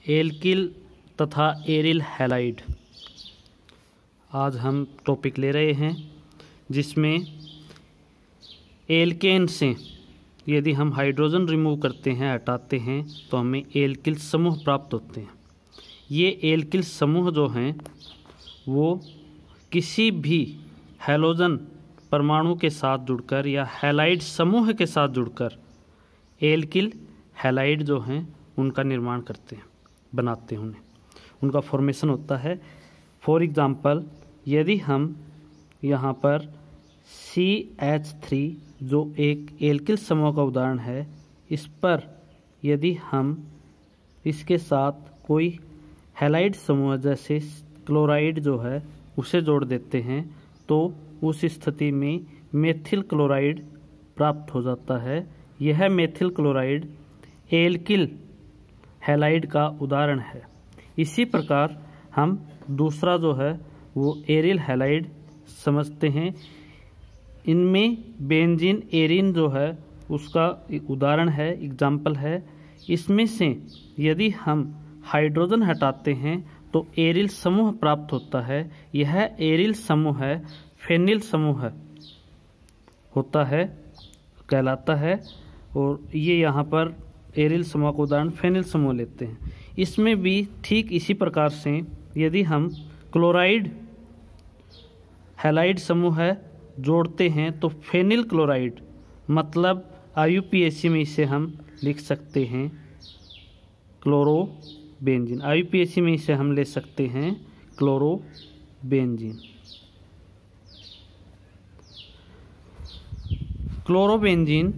Alkyl तथा aryl halide आज हम टॉपिक ले रहे हैं, जिसमें एल्केन से यदि हम हाइड्रोजन रिमूव करते हैं, हटाते हैं, तो हमें एल्किल समूह प्राप्त होते हैं। ये एल्किल समूह जो हैं वो किसी भी हैलोजन परमाणु के साथ जुड़कर या हैलाइड समूह के साथ जुड़कर एल्किल हैलाइड जो हैं उनका निर्माण करते हैं, बनाते हैं, उनका फॉर्मेशन होता है। फॉर एग्ज़ाम्पल, यदि हम यहाँ पर CH3 जो एक एल्किल समूह का उदाहरण है, इस पर यदि हम इसके साथ कोई हैलाइड समूह जैसे क्लोराइड जो है उसे जोड़ देते हैं, तो उस स्थिति में मेथिल क्लोराइड प्राप्त हो जाता है। यह मेथिल क्लोराइड एल्किल हैलाइड का उदाहरण है। इसी प्रकार हम दूसरा जो है वो एरिल हैलाइड समझते हैं। इनमें बेंजीन एरिन जो है उसका उदाहरण है, एग्जाम्पल है। इसमें से यदि हम हाइड्रोजन हटाते हैं तो एरिल समूह प्राप्त होता है। यह एरिल समूह है, फेनिल समूह होता है, कहलाता है। और ये यहाँ पर एरिल समूह का उदाहरण फेनिल समूह लेते हैं। इसमें भी ठीक इसी प्रकार से यदि हम क्लोराइड हैलाइड समूह जोड़ते हैं तो फेनिल क्लोराइड, मतलब IUPAC में इसे हम लिख सकते हैं क्लोरोबेंजीन। IUPAC में इसे हम ले सकते हैं क्लोरोबेंजीन। क्लोरोबेंजीन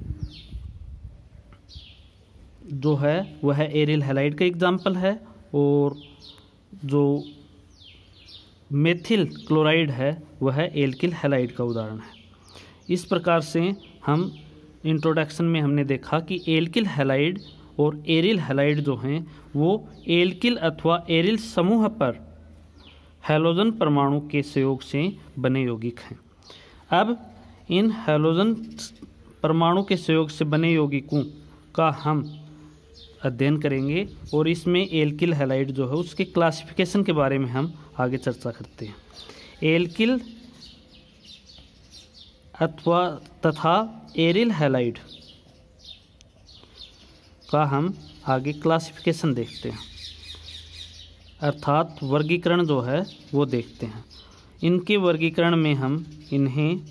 जो है वह एरिल हैलाइड का एग्जाम्पल है, और जो मेथिल क्लोराइड है वह एल्किल हैलाइड का उदाहरण है। इस प्रकार से हम इंट्रोडक्शन में हमने देखा कि एल्किल हैलाइड और एरिल हैलाइड जो हैं वो एल्किल अथवा एरिल समूह पर हैलोजन परमाणु के सहयोग से बने यौगिक हैं। अब इन हैलोजन परमाणु के सहयोग से बने यौगिकों का हम अध्ययन करेंगे, और इसमें एल्किल हैलाइड जो है उसके क्लासिफिकेशन के बारे में हम आगे चर्चा करते हैं। एल्किल अथवा तथा एरिल हैलाइड का हम आगे क्लासिफिकेशन देखते हैं, अर्थात वर्गीकरण जो है वो देखते हैं। इनके वर्गीकरण में हम इन्हें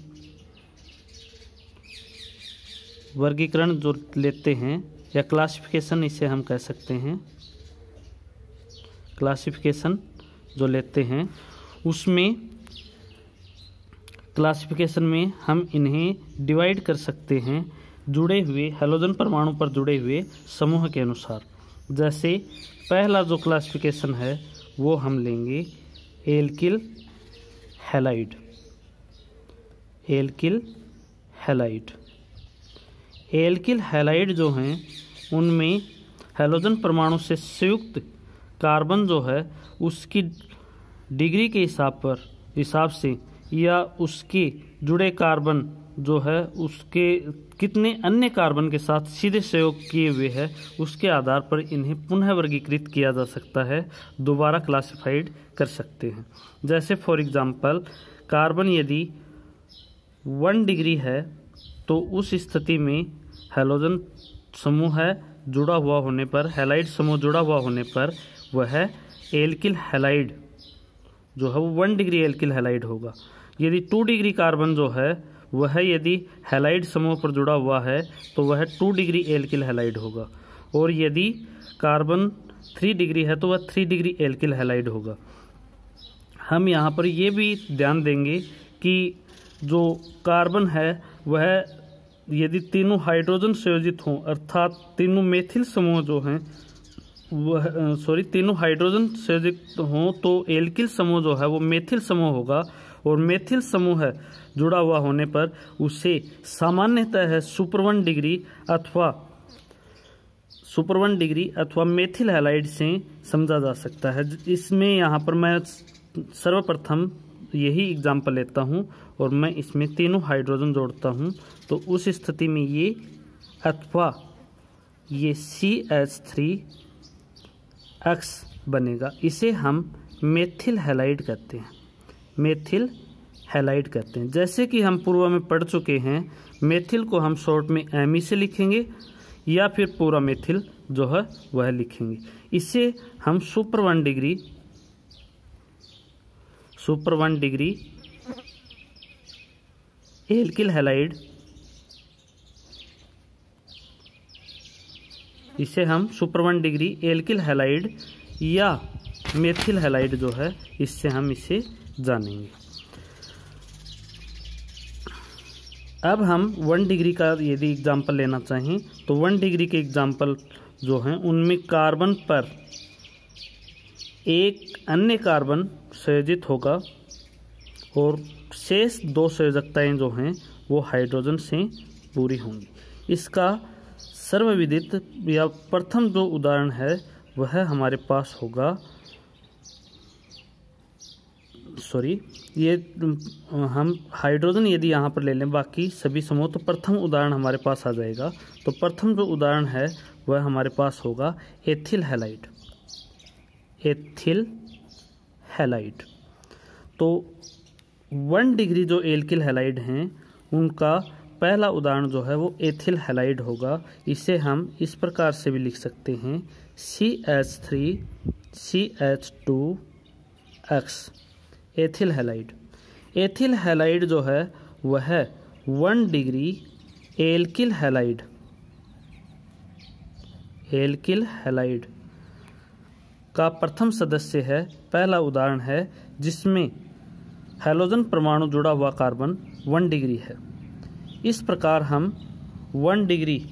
वर्गीकरण जो लेते हैं या क्लासिफिकेशन इसे हम कह सकते हैं, क्लासिफिकेशन जो लेते हैं उसमें क्लासिफिकेशन में हम इन्हें डिवाइड कर सकते हैं जुड़े हुए हैलोजन परमाणु पर जुड़े हुए समूह के अनुसार। जैसे पहला जो क्लासिफिकेशन है वो हम लेंगे alkyl halide. Alkyl halide alkyl halide जो हैं उनमें हैलोजन परमाणु से संयुक्त कार्बन जो है उसकी डिग्री के हिसाब से या उसके जुड़े कार्बन जो है उसके कितने अन्य कार्बन के साथ सीधे सहयोग किए हुए हैं उसके आधार पर इन्हें पुनः वर्गीकृत किया जा सकता है, दोबारा क्लासिफाइड कर सकते हैं। जैसे फॉर एग्जांपल, कार्बन यदि 1 डिग्री है तो उस स्थिति में हैलोजन समूह जुड़ा हुआ होने पर, हैलाइड समूह जुड़ा हुआ होने पर वह एल्किल हैलाइड जो है वो 1 डिग्री एल्किल हैलाइड होगा। यदि 2 डिग्री कार्बन जो है वह यदि हैलाइड समूह पर जुड़ा हुआ है तो वह 2 डिग्री एल्किल हैलाइड होगा, और यदि कार्बन 3 डिग्री है तो वह 3 डिग्री एल्किल हैलाइड होगा। हम यहाँ पर ये भी ध्यान देंगे कि जो कार्बन है वह यदि तीनों हाइड्रोजन संयोजित हों, अर्थात तीनों मेथिल समूह जो हैं वह तीनों हाइड्रोजन संयोजित हों, तो एल्किल समूह जो है वो मेथिल समूह होगा, और मेथिल समूह जुड़ा हुआ होने पर उसे सामान्यतः सुपर 1 डिग्री अथवा मेथिल हैलाइड से समझा जा सकता है। इसमें यहाँ पर मैं सर्वप्रथम यही एग्जाम्पल लेता हूँ और मैं इसमें तीनों हाइड्रोजन जोड़ता हूँ, तो उस स्थिति में ये अथवा ये CH3 एक्स बनेगा। इसे हम मेथिल हैलाइड कहते हैं, मेथिल हैलाइड कहते हैं। जैसे कि हम पूर्व में पढ़ चुके हैं, मेथिल को हम शॉर्ट में एमी से लिखेंगे या फिर पूरा मेथिल जो है वह लिखेंगे। इसे हम सुपर 1 डिग्री एल्किल हैलाइड, इसे हम सुपर 1 डिग्री एल्किल हैलाइड या मेथिल हैलाइड जो है, इससे हम इसे जानेंगे। अब हम 1 डिग्री का यदि एग्जाम्पल लेना चाहें तो 1 डिग्री के एग्जाम्पल जो हैं उनमें कार्बन पर एक अन्य कार्बन संयोजित होगा और शेष 2 संयोजकताएं जो हैं वो हाइड्रोजन से पूरी होंगी। इसका सर्वविदित या प्रथम जो उदाहरण है वह हमारे पास होगा, ये हम हाइड्रोजन यदि यहाँ पर ले लें बाकी सभी समूह तो प्रथम उदाहरण हमारे पास आ जाएगा। तो प्रथम जो उदाहरण है वह हमारे पास होगा एथिल हैलाइड, एथिल हैलाइड। तो 1 डिग्री जो एल्किल हैलाइड हैं उनका पहला उदाहरण जो है वो एथिल हैलाइड होगा। इसे हम इस प्रकार से भी लिख सकते हैं CH3CH2X, ethyl halide. Ethyl halide जो है वह 1 degree alkyl halide, alkyl halide का प्रथम सदस्य है, पहला उदाहरण है जिसमें हैलोजन परमाणु जुड़ा हुआ कार्बन 1 डिग्री है। इस प्रकार हम 1 डिग्री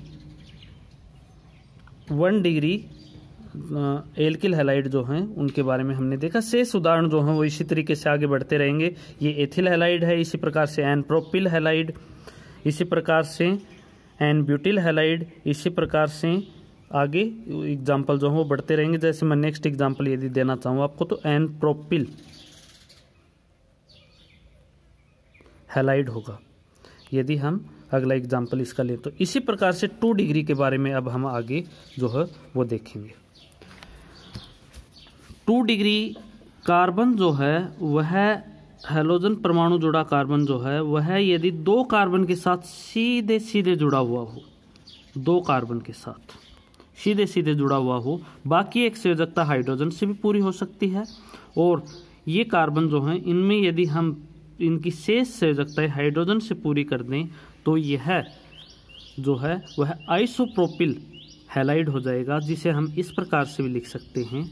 एल्किल हैलाइड जो हैं उनके बारे में हमने देखा। शेष उदाहरण जो हैं वो इसी तरीके से आगे बढ़ते रहेंगे। ये एथिल हैलाइड है, इसी प्रकार से एन प्रोपिल हैलाइड, इसी प्रकार से एन ब्यूटिल हैलाइड, इसी प्रकार से आगे एग्जाम्पल जो हैं वो बढ़ते रहेंगे। जैसे मैं नेक्स्ट एग्जाम्पल यदि देना चाहूँ आपको तो एन प्रोपिल हैलाइड होगा यदि हम अगला एग्जाम्पल इसका लें। तो इसी प्रकार से 2 डिग्री के बारे में अब हम आगे जो है वो देखेंगे। 2 डिग्री कार्बन जो है वह हैलोजन परमाणु जुड़ा कार्बन जो है वह यदि 2 कार्बन के साथ सीधे सीधे जुड़ा हुआ हो, 2 कार्बन के साथ सीधे सीधे जुड़ा हुआ हो, बाकी एक संयोजकता हाइड्रोजन से भी पूरी हो सकती है। और ये कार्बन जो हैं इनमें यदि हम इनकी शेष संयोजकताएं हाइड्रोजन से पूरी कर दें तो यह जो है वह आइसोप्रोपिल हैलाइड हो जाएगा, जिसे हम इस प्रकार से भी लिख सकते हैं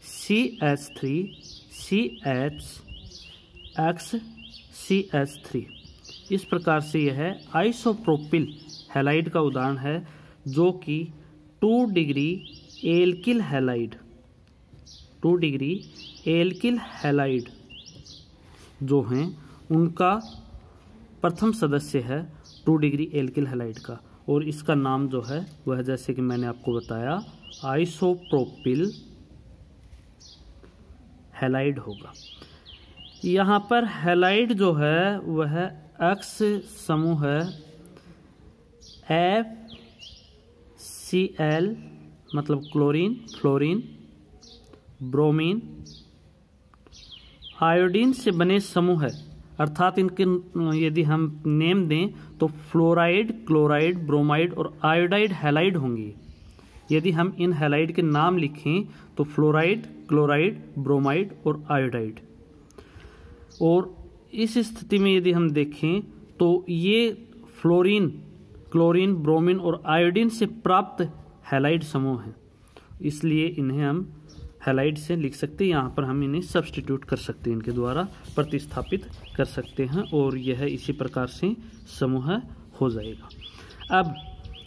CH3CHXCH3। इस प्रकार से यह आइसोप्रोपिल हैलाइड का उदाहरण है जो कि 2 degree alkyl halide, 2 degree alkyl halide जो हैं उनका प्रथम सदस्य है 2 डिग्री एल्किल हैलाइड का। और इसका नाम जो है वह जैसे कि मैंने आपको बताया आइसोप्रोपिल हैलाइड होगा। यहाँ पर हैलाइड जो है वह एक्स समूह है, FCl मतलब क्लोरीन, फ्लोरीन, ब्रोमीन, आयोडीन से बने समूह है। अर्थात इनके यदि हम नेम दें तो फ्लोराइड, क्लोराइड, ब्रोमाइड और आयोडाइड हैलाइड होंगी। यदि हम इन हैलाइड के नाम लिखें तो फ्लोराइड, क्लोराइड, ब्रोमाइड और आयोडाइड। और इस स्थिति में यदि हम देखें तो ये फ्लोरीन, क्लोरीन, ब्रोमीन और आयोडीन से प्राप्त हैलाइड समूह हैं, इसलिए इन्हें हम हैलाइड से लिख सकते हैं। यहाँ पर हम इन्हें सब्स्टिट्यूट कर सकते हैं, इनके द्वारा प्रतिस्थापित कर सकते हैं और यह इसी प्रकार से समूह हो जाएगा। अब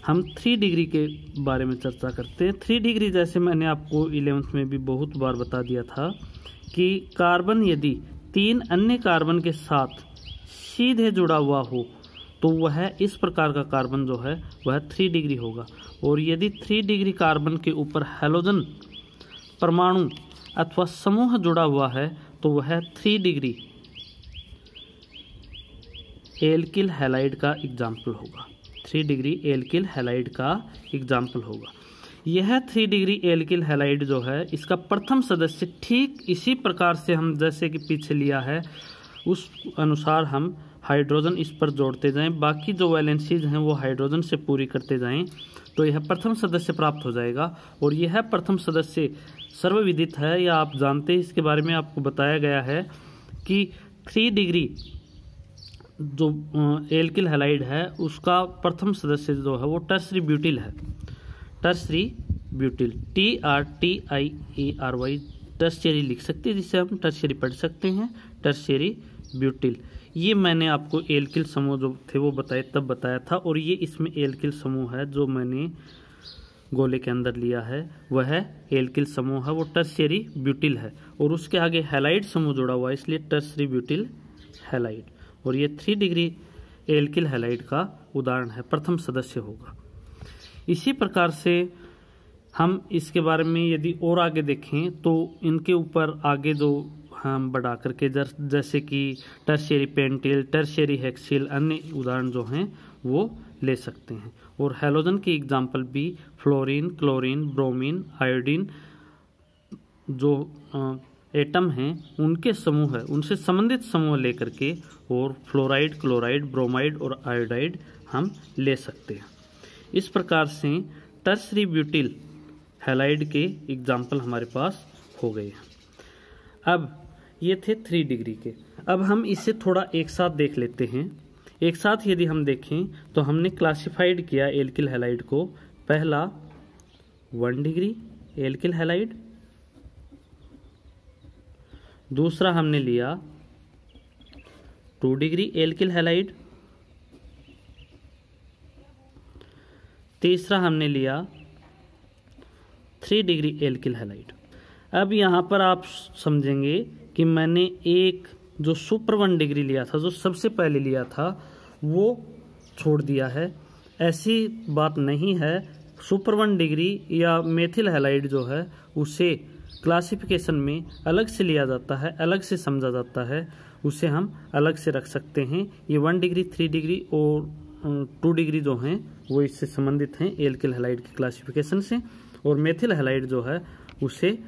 हम 3 डिग्री के बारे में चर्चा करते हैं। 3 डिग्री जैसे मैंने आपको 11th में भी बहुत बार बता दिया था कि कार्बन यदि 3 अन्य कार्बन के साथ सीधे जुड़ा हुआ हो तो वह इस प्रकार का कार्बन जो है वह 3 डिग्री होगा। और यदि 3 डिग्री कार्बन के ऊपर हैलोजन परमाणु अथवा समूह जुड़ा हुआ है तो वह 3 डिग्री एल्किल हैलाइड का एग्जाम्पल होगा, 3 डिग्री एल्किल हैलाइड का एग्जाम्पल होगा। यह 3 डिग्री एल्किल हैलाइड जो है इसका प्रथम सदस्य ठीक इसी प्रकार से हम जैसे कि पीछे लिया है उस अनुसार हम हाइड्रोजन इस पर जोड़ते जाएं, बाकी जो वैलेंसीज हैं वो हाइड्रोजन से पूरी करते जाएं, तो यह प्रथम सदस्य प्राप्त हो जाएगा। और यह प्रथम सदस्य सर्वविदित है या आप जानते हैं, इसके बारे में आपको बताया गया है कि 3 डिग्री जो एल्किल हैलाइड है उसका प्रथम सदस्य जो है वो टर्सरी ब्यूटिल है। टर्सरी ब्यूटिल TRTIARY टर्शियरी लिख सकते हैं, जिसे हम टर्शियरी पढ़ सकते हैं, टर्शियरी ब्यूटिल। ये मैंने आपको एल्किल समूह जो थे वो बताए तब बताया था, और ये इसमें एल्किल समूह है जो मैंने गोले के अंदर लिया है वह एल्किल समूह है, वो टर्शियरी ब्यूटिल है। और उसके आगे हैलाइड समूह जुड़ा हुआ है इसलिए टर्शियरी ब्यूटिल हैलाइड। और ये 3 डिग्री एल्किल हैलाइड का उदाहरण है, प्रथम सदस्य होगा। इसी प्रकार से हम इसके बारे में यदि और आगे देखें तो इनके ऊपर आगे जो हम बढ़ा करके जैसे कि टर्शियरी पेंटिल, टर्शियरी हेक्सिल, अन्य उदाहरण जो हैं वो ले सकते हैं। और हैलोजन की एग्जाम्पल भी फ्लोरीन, क्लोरीन, ब्रोमीन, आयोडीन जो एटम हैं उनके समूह है, उनसे संबंधित समूह लेकर के, और फ्लोराइड, क्लोराइड, ब्रोमाइड और आयोडाइड हम ले सकते हैं। इस प्रकार से टर्शियरी ब्यूटिल हैलाइड के एग्जाम्पल हमारे पास हो गए हैं। अब ये थे 3 डिग्री के। अब हम इसे थोड़ा एक साथ देख लेते हैं। एक साथ यदि हम देखें तो हमने क्लासिफाइड किया एल्किल हैलाइड को। पहला 1 डिग्री एल्किल हैलाइड, दूसरा हमने लिया 2 डिग्री एल्किल हैलाइड, तीसरा हमने लिया 3 डिग्री एल्किल हैलाइड। अब यहाँ पर आप समझेंगे कि मैंने एक जो सुपर 1 डिग्री लिया था, जो सबसे पहले लिया था, वो छोड़ दिया है। ऐसी बात नहीं है। सुपर 1 डिग्री या मेथिल हैलाइड जो है उसे क्लासिफिकेशन में अलग से लिया जाता है, अलग से समझा जाता है, उसे हम अलग से रख सकते हैं। ये 1 डिग्री, 3 डिग्री और 2 डिग्री जो हैं वो इससे संबंधित हैं एल्किल हैलाइड की क्लासिफिकेशन से। और मेथिल हैलाइड जो है उसे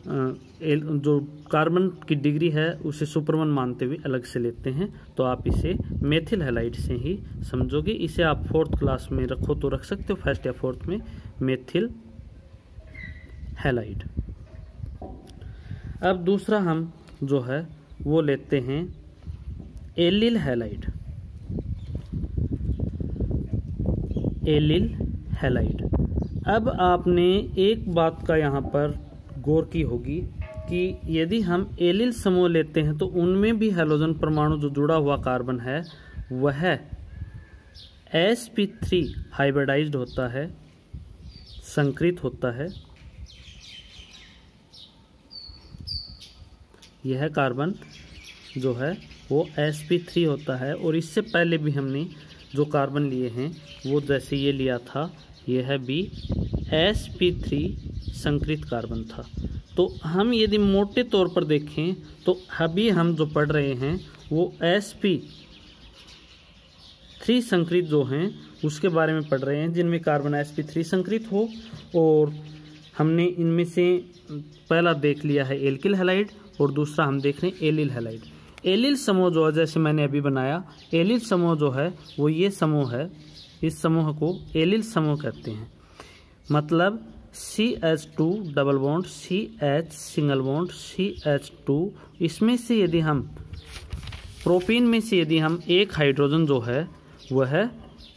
जो कार्बन की डिग्री है उसे सुपर 1 मानते हुए अलग से लेते हैं, तो आप इसे मेथिल हैलाइड से ही समझोगे। इसे आप 4th क्लास में रखो तो रख सकते हो, 1st या 4th में, मेथिल हैलाइड। अब दूसरा हम जो है वो लेते हैं एलिल हैलाइड। Allele halide. अब आपने एक बात का यहाँ पर गौर की होगी कि यदि हम एलिल समूह लेते हैं तो उनमें भी हैलोजन परमाणु जो जुड़ा हुआ कार्बन है वह sp3 हाइब्रिडाइज्ड होता है, संकरित होता है। यह कार्बन जो है वो sp3 होता है। और इससे पहले भी हमने जो कार्बन लिए हैं वो जैसे ये लिया था, यह भी sp3 संकरित कार्बन था। तो हम यदि मोटे तौर पर देखें तो अभी हम जो पढ़ रहे हैं वो sp3 संकरित जो हैं उसके बारे में पढ़ रहे हैं, जिनमें कार्बन sp3 संकरित हो। और हमने इनमें से पहला देख लिया है एल्किल हैलाइड और दूसरा हम देख रहे हैं एलिल हैलाइड। एलिल समूह जो है, जैसे मैंने अभी बनाया, एलिल समूह जो है वो ये समूह है, इस समूह को एलिल समूह कहते हैं। मतलब CH2 double bond, CH single bond, CH2, इसमें से यदि हम प्रोपीन में से यदि हम एक हाइड्रोजन जो है वह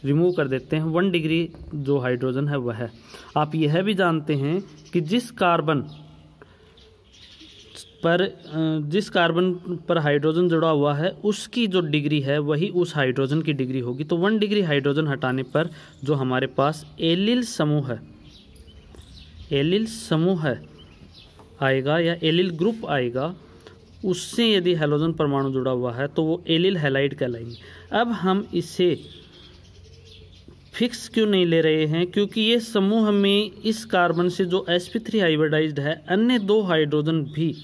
रिमूव कर देते हैं, 1 डिग्री जो हाइड्रोजन है वह। आप यह भी जानते हैं कि जिस कार्बन पर हाइड्रोजन जुड़ा हुआ है उसकी जो डिग्री है वही उस हाइड्रोजन की डिग्री होगी। तो 1 डिग्री हाइड्रोजन हटाने पर जो हमारे पास एलिल समूह है, एलिल समूह आएगा या एलिल ग्रुप आएगा, उससे यदि हैलोजन परमाणु जुड़ा हुआ है तो वो एलिल हैलाइड कहलाएंगे। अब हम इसे फिक्स क्यों नहीं ले रहे हैं, क्योंकि ये समूह में इस कार्बन से जो sp3 हाइब्रिडाइज्ड है, अन्य 2 हाइड्रोजन भी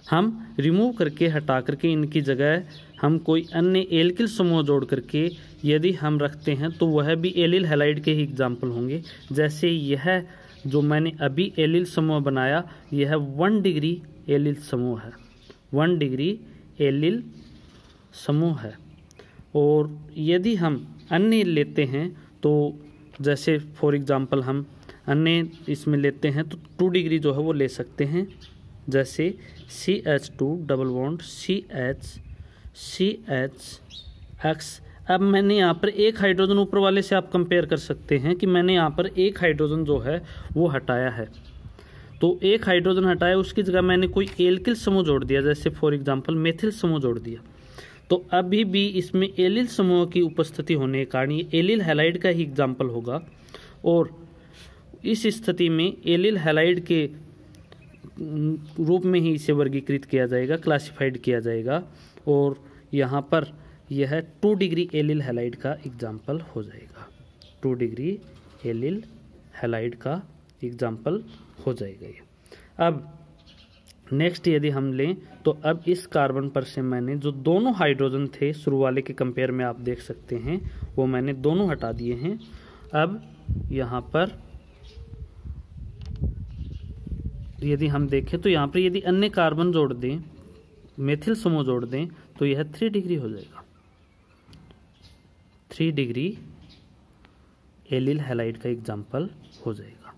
हम रिमूव करके हटा करके इनकी जगह हम कोई अन्य एल्किल समूह जोड़ करके यदि हम रखते हैं तो वह भी एलिल हैलाइड के ही एग्जाम्पल होंगे। जैसे यह जो मैंने अभी एलिल समूह बनाया, यह 1 डिग्री एलिल समूह है, 1 डिग्री एलिल समूह है। और यदि हम अन्य लेते हैं तो जैसे फॉर एग्जांपल हम अन्य इसमें लेते हैं तो 2 डिग्री जो है वो ले सकते हैं। जैसे CH2 डबल बॉन्ड CH अब मैंने यहाँ पर एक हाइड्रोजन ऊपर वाले से आप कंपेयर कर सकते हैं कि मैंने यहाँ पर एक हाइड्रोजन जो है वो हटाया है। तो एक हाइड्रोजन हटाया, उसकी जगह मैंने कोई एल्किल समूह जोड़ दिया, जैसे फॉर एग्जांपल मेथिल समूह जोड़ दिया, तो अभी भी इसमें एलिल समूह की उपस्थिति होने के कारण ये एलिल हैलाइड का ही एग्जाम्पल होगा। और इस स्थिति में एलिल हैलाइड के रूप में ही इसे वर्गीकृत किया जाएगा, क्लासिफाइड किया जाएगा। और यहाँ पर यह 2 डिग्री एलिल हैलाइड का एग्जाम्पल हो जाएगा, 2 डिग्री एलिल हैलाइड का एग्जाम्पल हो जाएगा ये। अब नेक्स्ट यदि हम लें तो अब इस कार्बन पर से मैंने जो दोनों हाइड्रोजन थे शुरू वाले के कंपेयर में आप देख सकते हैं, वो मैंने दोनों हटा दिए हैं। अब यहाँ पर यदि हम देखें तो यहाँ पर यदि अन्य कार्बन जोड़ दें, मेथिल समूह जोड़ दें, तो यह 3 डिग्री हो जाएगा, 3 डिग्री एलिल हैलाइड का एग्जाम्पल हो जाएगा,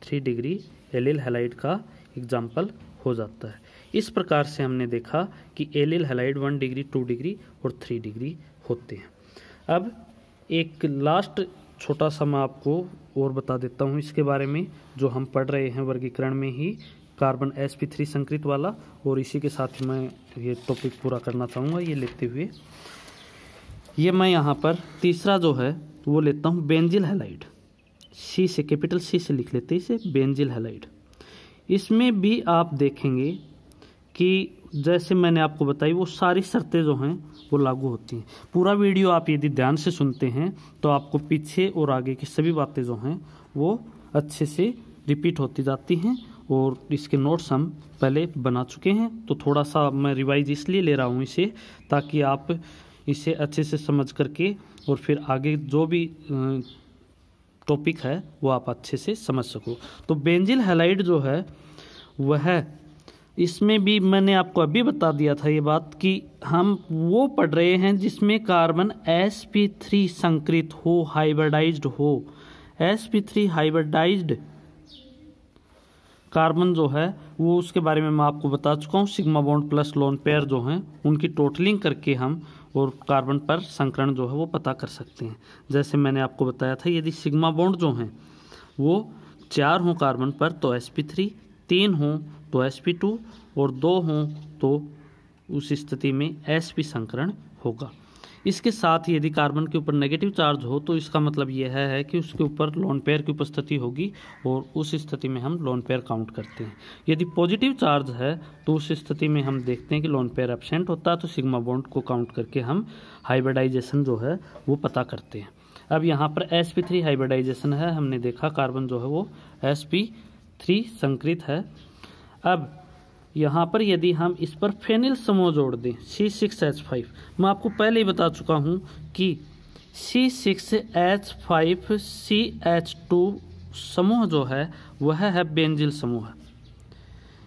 3 डिग्री एलिल हैलाइड का एग्जाम्पल हो जाता है। इस प्रकार से हमने देखा कि एलिल हैलाइड 1 डिग्री, 2 डिग्री और 3 डिग्री होते हैं। अब एक लास्ट छोटा सा मैं आपको और बता देता हूँ इसके बारे में, जो हम पढ़ रहे हैं वर्गीकरण में ही, कार्बन sp3 संकरित वाला, और इसी के साथ ही मैं ये टॉपिक पूरा करना चाहूँगा। ये लेते हुए ये मैं यहाँ पर तीसरा जो है वो लेता हूँ बेंजिल हैलाइड, C से, कैपिटल C से लिख लेते हैं इसे, बेंजिल हैलाइड। इसमें भी आप देखेंगे कि जैसे मैंने आपको बताई वो सारी शर्तें जो हैं वो लागू होती हैं। पूरा वीडियो आप यदि ध्यान से सुनते हैं तो आपको पीछे और आगे की सभी बातें जो हैं वो अच्छे से रिपीट होती जाती हैं। और इसके नोट्स हम पहले बना चुके हैं, तो थोड़ा सा मैं रिवाइज इसलिए ले रहा हूँ इसे, ताकि आप इसे अच्छे से समझ करके और फिर आगे जो भी टॉपिक है वो आप अच्छे से समझ सको। तो बेंजिल हैलाइड जो है वह, इसमें भी मैंने आपको अभी बता दिया था ये बात कि हम वो पढ़ रहे हैं जिसमें कार्बन sp3 संकरित हो, हाइब्रिडाइज्ड हो। sp3 हाइब्रिडाइज्ड कार्बन जो है वो, उसके बारे में मैं आपको बता चुका हूँ। Sigma bond plus lone pair जो हैं उनकी टोटलिंग करके हम और कार्बन पर संकरण जो है वो पता कर सकते हैं। जैसे मैंने आपको बताया था, यदि सिग्मा बॉन्ड जो हैं वो 4 हों कार्बन पर तो sp3, 3 हों तो sp2 और 2 हों तो उस स्थिति में sp संकरण होगा। इसके साथ यदि कार्बन के ऊपर नेगेटिव चार्ज हो तो इसका मतलब यह है कि उसके ऊपर लोन पेयर की उपस्थिति होगी, और उस स्थिति में हम लोन पेयर काउंट करते हैं। यदि पॉजिटिव चार्ज है तो उस स्थिति में हम देखते हैं कि लोन पेयर एब्सेंट होता है, तो सिग्मा बॉन्ड को काउंट करके हम हाइब्रिडाइजेशन जो है वो पता करते हैं। अब यहाँ पर sp3 हाइब्रिडाइजेशन है, हमने देखा कार्बन जो है वो sp3 संकरित है। अब यहाँ पर यदि हम इस पर फेनिल समूह जोड़ दें C6H5, मैं आपको पहले ही बता चुका हूँ कि C6H5 CH2 समूह जो है वह है बेंजिल समूह।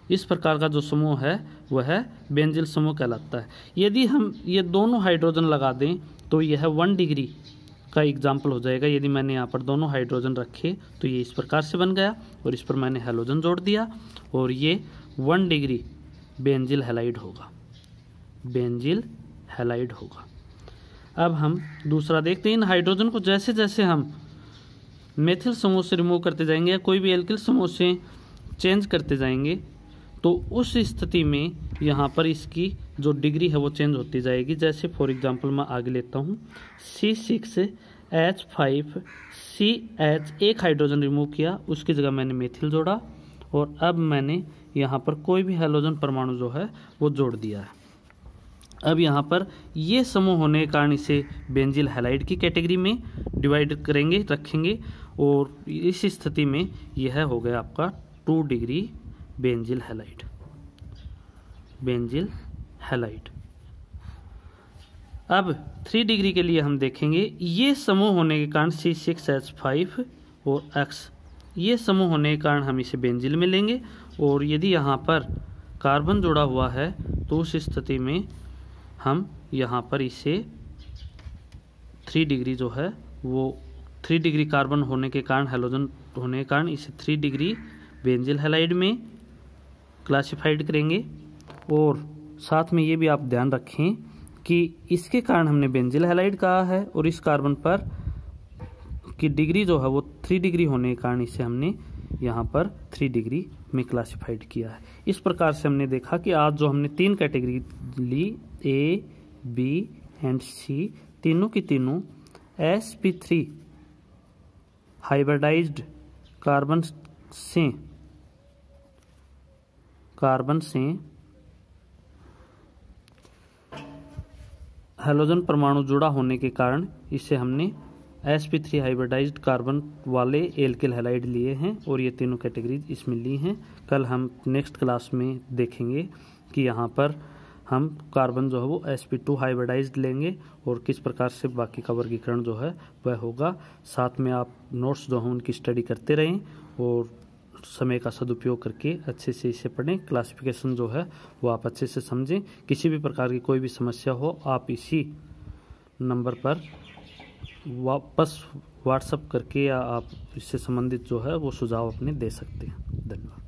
इस प्रकार का जो समूह है वह बेंजिल समूह कहलाता है। यदि हम ये दोनों हाइड्रोजन लगा दें तो यह 1 डिग्री का एग्जाम्पल हो जाएगा। यदि मैंने यहाँ पर दोनों हाइड्रोजन रखे तो ये इस प्रकार से बन गया, और इस पर मैंने हैलोजन जोड़ दिया, और ये 1 डिग्री बेंजिल हैलाइड होगा, बेंजिल हैलाइड होगा। अब हम दूसरा देखते हैं। इन हाइड्रोजन को जैसे जैसे हम मेथिल समूह से रिमूव करते जाएंगे या कोई भी एल्किल समूह से चेंज करते जाएंगे तो उस स्थिति में यहाँ पर इसकी जो डिग्री है वो चेंज होती जाएगी। जैसे फॉर एग्जांपल मैं आगे लेता हूँ C6H5 CH, एक हाइड्रोजन रिमूव किया, उसकी जगह मैंने मेथिल जोड़ा, और अब मैंने यहाँ पर कोई भी हैलोजन परमाणु जो है वो जोड़ दिया है। अब यहाँ पर ये समूह होने के कारण इसे बेंजिल हैलाइड की कैटेगरी में डिवाइड करेंगे, रखेंगे, और इस स्थिति में यह हो गया आपका 2 degree benzyl halide, benzyl halide. अब 3 डिग्री के लिए हम देखेंगे, ये समूह होने के कारण C6H5 और X, ये समूह होने के कारण हम इसे बेंजिल में लेंगे। और यदि यहाँ पर कार्बन जुड़ा हुआ है तो उस स्थिति में हम यहाँ पर इसे 3 डिग्री जो है वो 3 डिग्री कार्बन होने के कारण, हैलोजन होने के कारण इसे 3 डिग्री बेंजिल हैलाइड में क्लासिफाइड करेंगे। और साथ में ये भी आप ध्यान रखें कि इसके कारण हमने बेंजिल हैलाइड कहा है और इस कार्बन पर की डिग्री जो है वो 3 डिग्री होने के कारण इसे हमने यहाँ पर 3 डिग्री में क्लासिफाइड किया है। इस प्रकार से हमने देखा कि आज जो हमने 3 कैटेगरी ली, A, B एंड C, तीनों की तीनों sp3 हाइब्रिडाइज्ड कार्बन से हैलोजन परमाणु जुड़ा होने के कारण इसे हमने sp3 हाइब्रिडाइज्ड कार्बन वाले एल्किल हैलाइड लिए हैं और ये तीनों कैटेगरी इसमें ली हैं। कल हम नेक्स्ट क्लास में देखेंगे कि यहाँ पर हम कार्बन जो है वो sp2 हाइब्रिडाइज्ड लेंगे और किस प्रकार से बाकी का वर्गीकरण जो है वह होगा। साथ में आप नोट्स जो हैं उनकी स्टडी करते रहें और समय का सदुपयोग करके अच्छे से इसे पढ़ें। क्लासिफिकेशन जो है वो आप अच्छे से समझें। किसी भी प्रकार की कोई भी समस्या हो आप इसी नंबर पर वापस व्हाट्सएप करके या आप इससे संबंधित जो है वो सुझाव अपने दे सकते हैं। धन्यवाद।